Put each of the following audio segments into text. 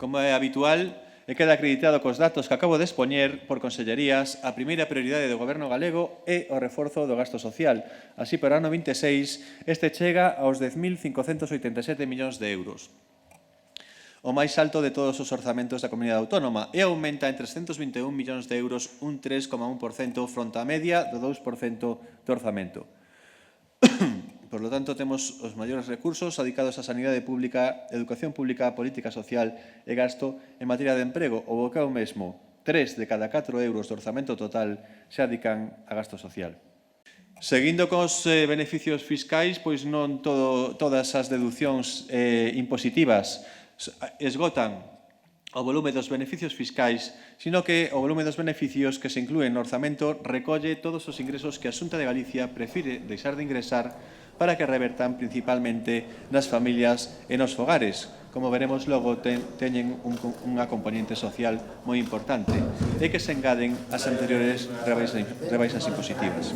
Como é habitual, e queda acreditado cos datos que acabo de expoñer por consellerías, a primeira prioridade do Goberno galego é o reforzo do gasto social. Así, para o ano 26, este chega aos 10.587 millóns de euros, o máis alto de todos os orzamentos da comunidade autónoma, e aumenta en 321 millóns de euros, un 3,1% fronte á media do 2% do orzamento. Por lo tanto, temos os maiores recursos dedicados á sanidade pública, educación pública, política social e gasto en materia de emprego, o que é o mesmo, 3 de cada 4 euros do orzamento total se dedican a gasto social. Seguindo cos beneficios fiscais, pois non todas as deduccións impositivas esgotan o volume dos beneficios fiscais, sino que o volume dos beneficios que se inclúen no orzamento recolle todos os ingresos que a Xunta de Galicia prefire deixar de ingresar para que revertan principalmente nas familias e nos fogares. Como veremos logo, teñen unha componente social moi importante e que se engaden ás anteriores rebaixas impositivas.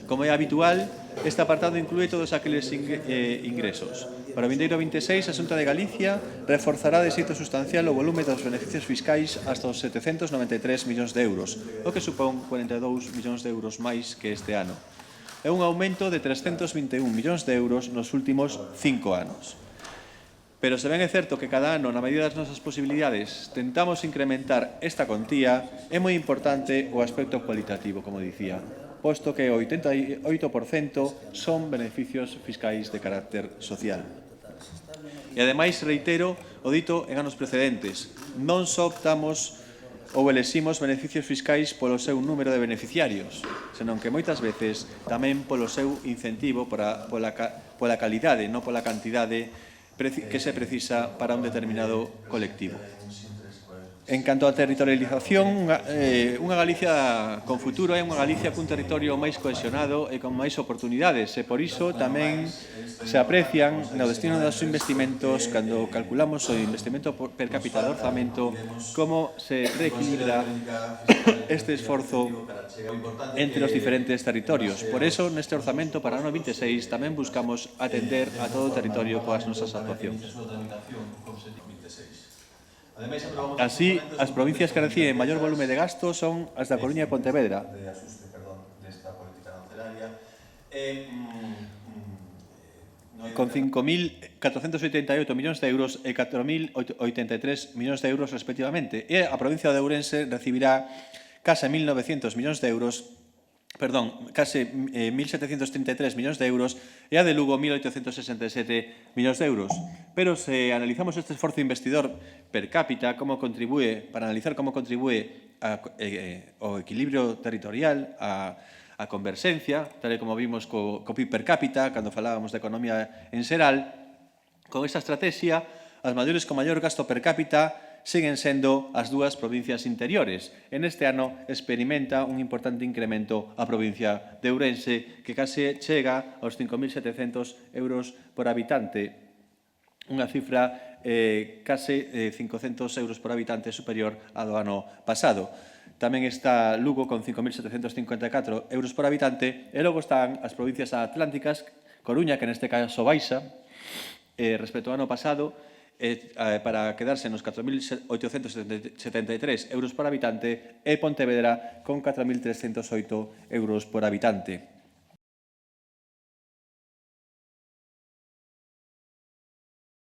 Como é habitual, este apartado inclúe todos aqueles ingresos. Para o vindeiro 26, a Xunta de Galicia reforzará de xeito sustancial o volume dos beneficios fiscais hasta os 793 millóns de euros, o que supón 42 millóns de euros máis que este ano. É un aumento de 321 millóns de euros nos últimos 5 anos. Pero se ben é certo que cada ano, na medida das nosas posibilidades, tentamos incrementar esta contía, é moi importante o aspecto cualitativo, como dicía, posto que o 88% son beneficios fiscais de carácter social. E, ademais, reitero o dito en anos precedentes, non só optamos ou eleximos beneficios fiscais polo seu número de beneficiarios, senón que moitas veces tamén polo seu incentivo pola calidade, non pola cantidade que se precisa para un determinado colectivo. En canto á territorialización, unha Galicia con futuro é unha Galicia cun territorio máis cohesionado e con máis oportunidades, e por iso tamén se aprecian no destino dos investimentos, cando calculamos o investimento per cápita do orzamento, como se reequilibra este esforzo entre os diferentes territorios. Por iso, neste orzamento para o ano 26, tamén buscamos atender a todo o territorio coas nosas actuacións. Así, as provincias que reciben maior volume de gasto son as da Coruña e Pontevedra. Con 5.488 millóns de euros e 4.083 millóns de euros respectivamente. E a provincia de Ourense recibirá case 1.900 millóns de euros, case 1.733 millóns de euros e a de Lugo 1.867 millóns de euros. Pero se analizamos este esforzo investidor per cápita, para analizar como contribúe ao equilibrio territorial, a converxencia, tal e como vimos co PIB per cápita, cando falábamos de economía en xeral, con esta estrategia, as maiores con maior gasto per cápita siguen sendo as dúas provincias interiores. En este ano experimenta un importante incremento a provincia de Ourense, que case chega aos 5.700 euros por habitante, unha cifra case 500 euros por habitante superior á do ano pasado. Tamén está Lugo con 5.754 euros por habitante, e logo están as provincias atlánticas, Coruña, que neste caso baixa, respecto ao ano pasado, para quedarse nos 4.873 euros por habitante, e Pontevedra con 4.308 euros por habitante.